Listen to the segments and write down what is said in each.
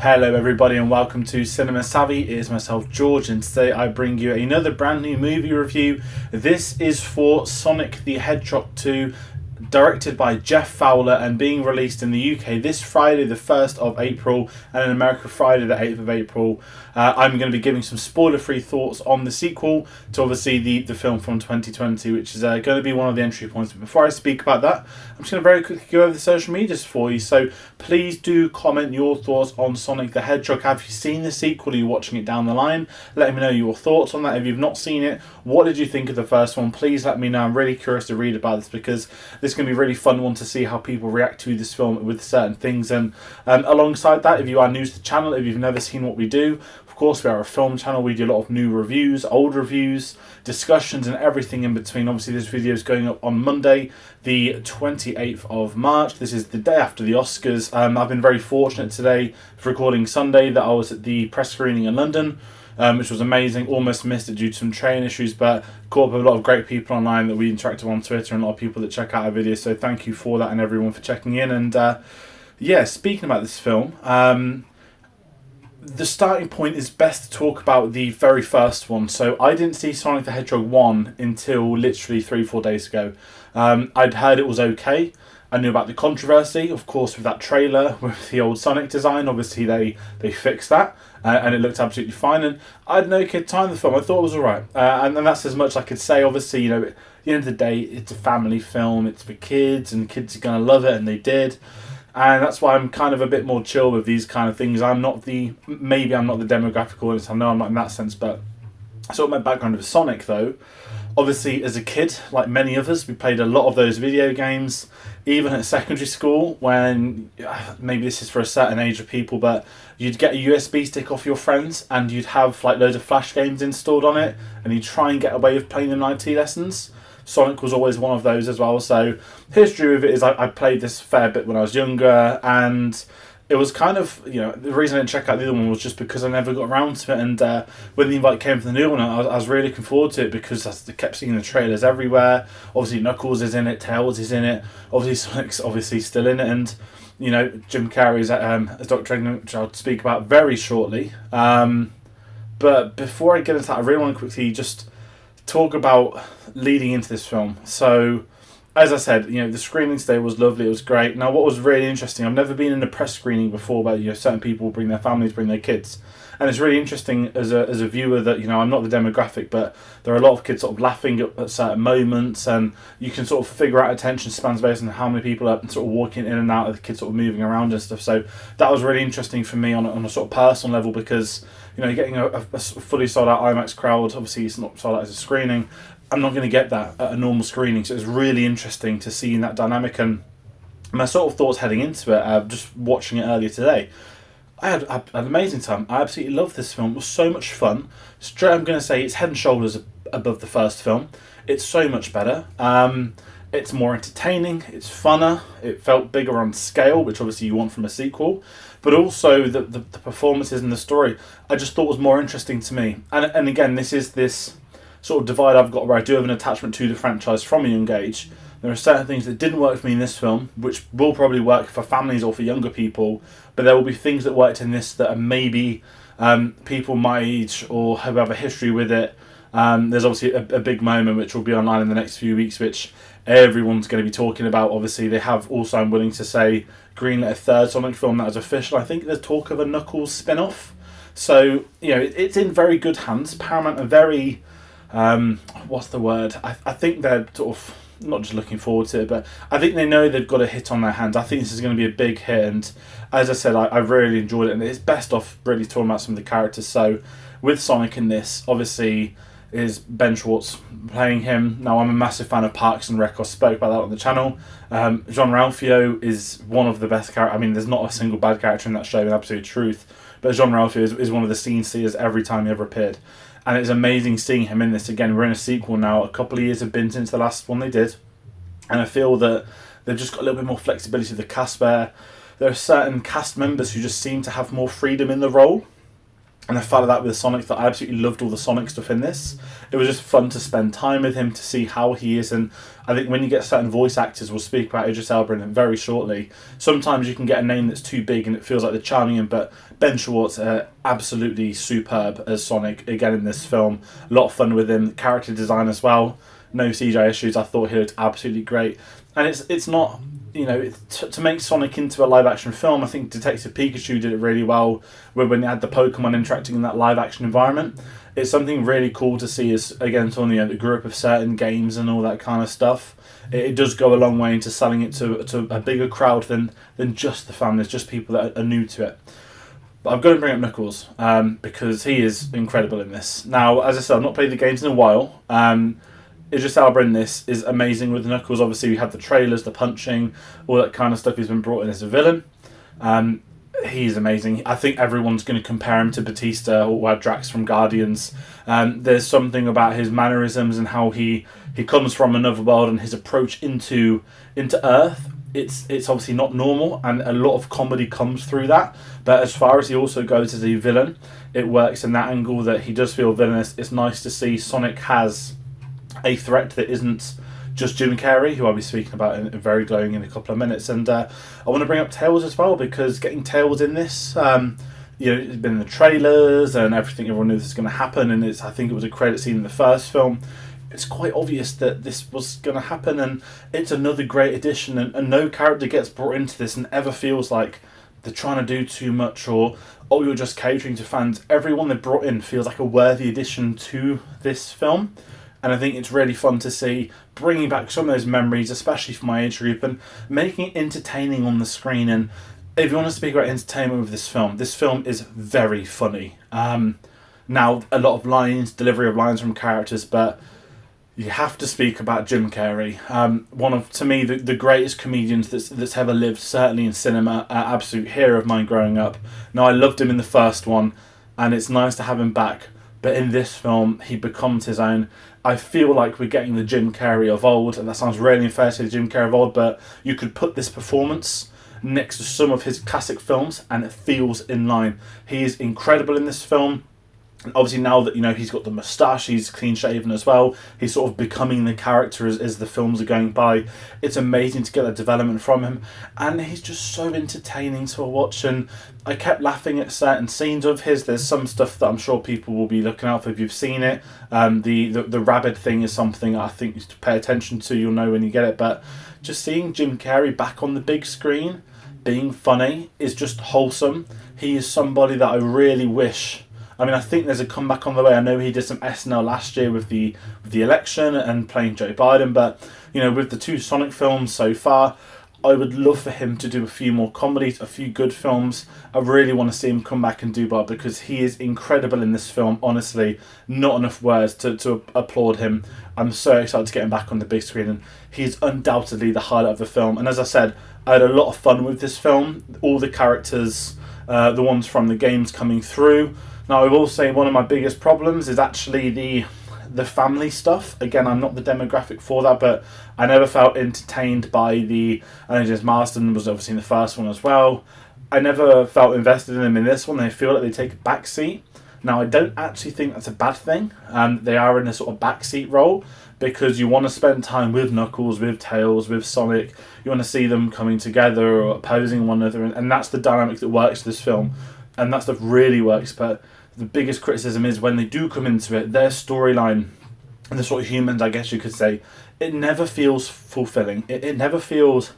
Hello everybody and welcome to Cinema Savvy. It is myself George and today I bring you another brand new movie review. This is for Sonic the Hedgehog 2, directed by Jeff Fowler and being released in the UK this Friday the 1st of April and in America Friday the 8th of April. I'm going to be giving some spoiler-free thoughts on the sequel to obviously the film from 2020, which is going to be one of the entry points. But before I speak about that, I'm just going to very quickly go over the social medias for you. So please do comment your thoughts on Sonic the Hedgehog. Have you seen the sequel? Are you watching it down the line? Let me know your thoughts on that. If you've not seen it, what did you think of the first one? Please let me know. I'm really curious to read about this because this is going to be a really fun one to see how people react to this film with certain things. And alongside that, if you are new to the channel, if you've never seen what we do, of course we are a film channel. We do a lot of new reviews, old reviews, discussions and everything in between. Obviously this video is going up on Monday the 28th of March. This is the day after the Oscars. I've been very fortunate today for recording Sunday that I was at the press screening in London, which was amazing. Almost missed it due to some train issues, but caught up with a lot of great people online that we interacted with on Twitter and a lot of people that check out our videos. So thank you for that and everyone for checking in. And yeah, speaking about this film, the starting point is best to talk about the very first one. So I didn't see Sonic the Hedgehog 1 until literally 3-4 days ago. I'd heard it was okay. I knew about the controversy, of course, with that trailer with the old Sonic design. Obviously they fixed that and it looked absolutely fine. And I had no kid time the film. I thought it was alright. And that's as much as I could say. Obviously, you know, at the end of the day, it's a family film. It's for kids and kids are going to love it, and they did. And that's why I'm kind of a bit more chill with these kind of things. Maybe I'm not the demographic audience. I know I'm not in that sense, but sort of my background with Sonic though. Obviously, as a kid, like many of us, we played a lot of those video games, even at secondary school, when, maybe this is for a certain age of people, but you'd get a USB stick off your friends and you'd have like loads of flash games installed on it, and you'd try and get away with playing them in IT lessons. Sonic was always one of those as well. So history with it is I played this a fair bit when I was younger, and it was kind of, you know, the reason I didn't check out the other one was just because I never got around to it. And when the invite came for the new one, I was really looking forward to it because I kept seeing the trailers everywhere. Obviously Knuckles is in it, Tails is in it, obviously Sonic's obviously still in it, and you know, Jim Carrey is as Dr. Eggman, which I'll speak about very shortly. But before I get into that, I really want to quickly just talk about leading into this film. So as I said, you know, the screening today was lovely. It was great. Now, what was really interesting, I've never been in a press screening before, but you know, certain people bring their families, bring their kids, and it's really interesting as a viewer that, you know, I'm not the demographic, but there are a lot of kids sort of laughing at certain moments, and you can sort of figure out attention spans based on how many people are sort of walking in and out of the kids sort of moving around and stuff. So that was really interesting for me on a sort of personal level because, you know, getting a fully sold out IMAX crowd, obviously it's not sold out as a screening. I'm not going to get that at a normal screening, so it was really interesting to see that dynamic. And my sort of thoughts heading into it, just watching it earlier today, I had an amazing time. I absolutely loved this film. It was so much fun. Straight, I'm going to say it's head and shoulders above the first film. It's so much better. It's more entertaining. It's funner. It felt bigger on scale, which obviously you want from a sequel. But also the performances and the story, I just thought was more interesting to me. And again, this is this sort of divide I've got where I do have an attachment to the franchise from a young age. There are certain things that didn't work for me in this film, which will probably work for families or for younger people, but there will be things that worked in this that are maybe people my age or who have a history with it. There's obviously a big moment which will be online in the next few weeks, which everyone's going to be talking about. Obviously, they have also, I'm willing to say, greenlit a third Sonic film that is official. I think there's talk of a Knuckles spin-off. So, you know, it's in very good hands. Paramount are very... what's the word? I think they're sort of not just looking forward to it, but I think they know they've got a hit on their hands. I think this is going to be a big hit, and as I said, I really enjoyed it, and it's best off really talking about some of the characters. So with Sonic in this, obviously, is Ben Schwartz playing him. Now, I'm a massive fan of Parks and Rec. I spoke about that on the channel. Jean-Ralphio is one of the best characters. I mean, there's not a single bad character in that show, in absolute truth, but Jean-Ralphio is one of the scene stealers every time he ever appeared. And it's amazing seeing him in this. Again, we're in a sequel now. A couple of years have been since the last one they did. And I feel that they've just got a little bit more flexibility with the cast there. There are certain cast members who just seem to have more freedom in the role. And I felt like that with Sonic, that I absolutely loved all the Sonic stuff in this. It was just fun to spend time with him, to see how he is. And I think when you get certain voice actors, we'll speak about Idris Elba in very shortly, sometimes you can get a name that's too big and it feels like they're charming him. But Ben Schwartz, absolutely superb as Sonic, again in this film. A lot of fun with him. Character design as well. No CGI issues. I thought he looked absolutely great. And it's not... to make Sonic into a live-action film, I think Detective Pikachu did it really well, when they had the Pokemon interacting in that live-action environment. It's something really cool to see as, again, someone that grew up with certain games and all that kind of stuff. It does go a long way into selling it to a bigger crowd than just the families, just people that are new to it. But I've got to bring up Knuckles, because he is incredible in this. Now, as I said, I've not played the games in a while. Idris Elba in this is amazing with Knuckles. Obviously, we have the trailers, the punching, all that kind of stuff. He's been brought in as a villain. He's amazing. I think everyone's going to compare him to Batista or Drax from Guardians. There's something about his mannerisms and how he comes from another world and his approach into Earth. It's obviously not normal, and a lot of comedy comes through that. But as far as he also goes as a villain, it works in that angle that he does feel villainous. It's nice to see Sonic has a threat that isn't just Jim Carrey, who I'll be speaking about in very glowing in a couple of minutes. And I want to bring up Tails as well, because getting Tails in this, it's been in the trailers and everything. Everyone knew this was going to happen, and I think it was a credit scene in the first film. It's quite obvious that this was going to happen, and it's another great addition. And no character gets brought into this and ever feels like they're trying to do too much, or you're just catering to fans. Everyone they brought in feels like a worthy addition to this film. And I think it's really fun to see, bringing back some of those memories, especially for my age group, and making it entertaining on the screen. And if you want to speak about entertainment with this film is very funny. Now, a lot of lines, delivery of lines from characters, but you have to speak about Jim Carrey. One of, to me, the greatest comedians that's ever lived, certainly in cinema, absolute hero of mine growing up. Now, I loved him in the first one, and it's nice to have him back. But in this film, he becomes his own. I feel like we're getting the Jim Carrey of old, and that sounds really unfair to say the Jim Carrey of old, but you could put this performance next to some of his classic films, and it feels in line. He is incredible in this film. And obviously now that, he's got the moustache, he's clean shaven as well, he's sort of becoming the character as the films are going by. It's amazing to get that development from him, and he's just so entertaining to watch. And I kept laughing at certain scenes of his. There's some stuff that I'm sure people will be looking out for if you've seen it. The rabbit thing is something I think you should pay attention to. You'll know when you get it. But just seeing Jim Carrey back on the big screen being funny is just wholesome. He is somebody that I really wish... I think there's a comeback on the way. I know he did some SNL last year with the election and playing Joe Biden, but with the two Sonic films so far, I would love for him to do a few more comedies, a few good films. I really want to see him come back and do well, because he is incredible in this film. Honestly, not enough words to applaud him. I'm so excited to get him back on the big screen, and he's undoubtedly the highlight of the film. And as I said, I had a lot of fun with this film. All the characters, the ones from the games coming through. Now, I will say one of my biggest problems is actually the family stuff. Again, I'm not the demographic for that, but I never felt entertained by I know James Marsden was obviously in the first one as well. I never felt invested in them in this one. They feel like they take a backseat. Now, I don't actually think that's a bad thing. They are in a sort of backseat role, because you want to spend time with Knuckles, with Tails, with Sonic. You want to see them coming together or opposing one another, and that's the dynamic that works for this film. And that stuff really works, but the biggest criticism is when they do come into it, their storyline and the sort of humans, I guess you could say, it never feels fulfilling. It never feels,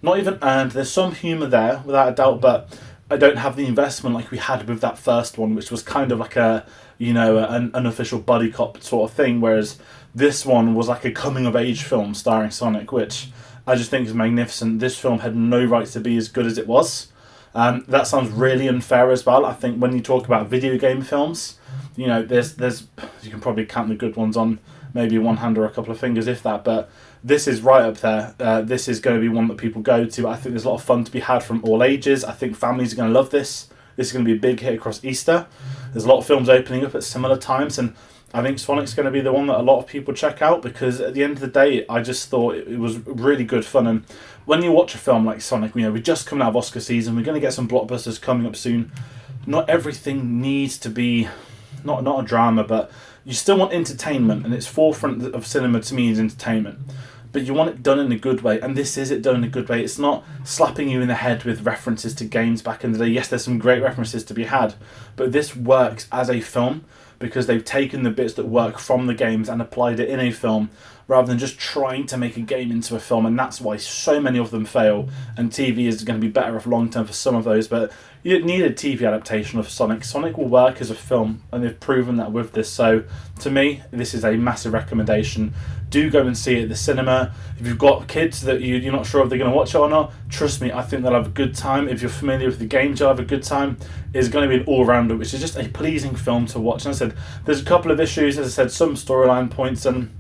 not even earned. There's some humour there, without a doubt, but I don't have the investment like we had with that first one, which was kind of like an unofficial buddy cop sort of thing, whereas this one was like a coming-of-age film starring Sonic, which I just think is magnificent. This film had no right to be as good as it was. That sounds really unfair as well. I think when you talk about video game films, there's you can probably count the good ones on maybe one hand or a couple of fingers, if that. But this is right up there. This is going to be one that people go to. I think there's a lot of fun to be had from all ages. I think families are going to love this. This is going to be a big hit across Easter. There's a lot of films opening up at similar times, and I think Sonic's going to be the one that a lot of people check out, because at the end of the day, I just thought it was really good fun. And when you watch a film like Sonic, we're just coming out of Oscar season, we're going to get some blockbusters coming up soon. not everything needs to be not a drama, but you still want entertainment, and it's forefront of cinema to me is entertainment. But you want it done in a good way, and this is it done in a good way. It's not slapping you in the head with references to games back in the day. Yes, there's some great references to be had, but this works as a film because they've taken the bits that work from the games and applied it in a film rather than just trying to make a game into a film, and that's why so many of them fail, and TV is going to be better off long term for some of those, but you don't need a TV adaptation of Sonic. Sonic will work as a film, and they've proven that with this, so to me, this is a massive recommendation. Do go and see it at the cinema. If you've got kids that you're not sure if they're going to watch it or not, trust me, I think they'll have a good time. If you're familiar with the games, you'll have a good time. It's going to be an all-rounder, which is just a pleasing film to watch. And I said, there's a couple of issues, as I said, some storyline points, and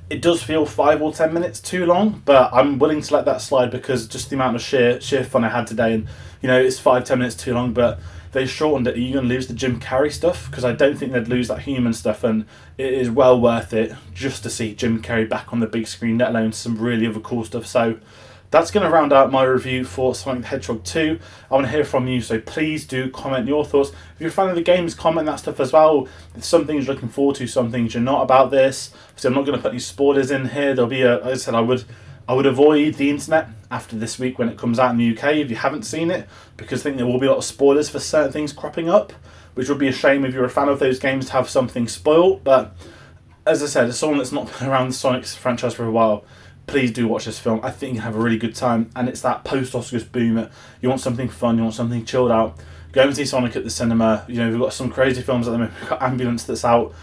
it does feel 5 or 10 minutes too long, but I'm willing to let that slide because just the amount of sheer fun I had today, and it's 5-10 minutes too long, but they shortened it. Are you going to lose the Jim Carrey stuff? Because I don't think they'd lose that human stuff, and it is well worth it just to see Jim Carrey back on the big screen, let alone some really other cool stuff. So that's going to round out my review for Sonic the Hedgehog 2. I want to hear from you, so please do comment your thoughts. If you're a fan of the games, comment that stuff as well. There's some things you're looking forward to, some things you're not about this. So I'm not going to put any spoilers in here. There'll be as I said, I would avoid the internet after this week when it comes out in the UK if you haven't seen it, because I think there will be a lot of spoilers for certain things cropping up, which would be a shame if you're a fan of those games to have something spoiled. But as I said, as someone that's not been around the Sonic franchise for a while, please do watch this film. I think you can have a really good time, and it's that post-Oscars boom. You want something fun, you want something chilled out, go and see Sonic at the cinema. We've got some crazy films at the moment. We've got Ambulance that's out,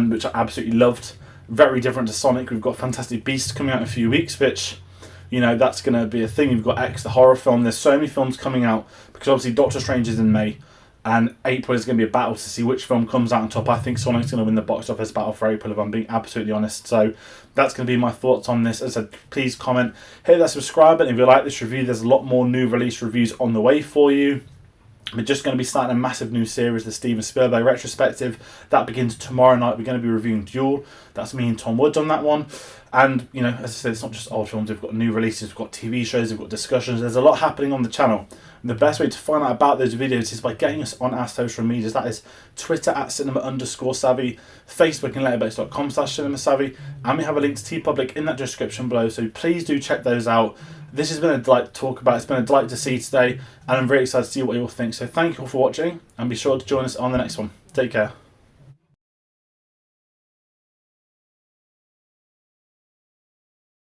which I absolutely loved. Very different to Sonic. We've got Fantastic Beasts coming out in a few weeks, which, that's going to be a thing. You've got X, the horror film. There's so many films coming out, because obviously Doctor Strange is in May, and April is going to be a battle to see which film comes out on top. I think Sonic's going to win the box office battle for April, if I'm being absolutely honest. So that's going to be my thoughts on this. As I said, please comment, hit that subscribe button if you like this review. There's a lot more new release reviews on the way for you. We're just going to be starting a massive new series, the Steven Spielberg retrospective. That begins tomorrow night. We're going to be reviewing Duel. That's me and Tom Woods on that one. And, as I said, it's not just old films. We've got new releases, we've got TV shows, we've got discussions. There's a lot happening on the channel. And the best way to find out about those videos is by getting us on our social medias. That is Twitter @cinema_savvy, Facebook and letterboxd.com/cinemasavvy. And we have a link to TeePublic in that description below. So please do check those out. This has been a delight to talk about. It's been a delight to see today, and I'm very excited to see what you all think. So thank you all for watching, and be sure to join us on the next one. Take care.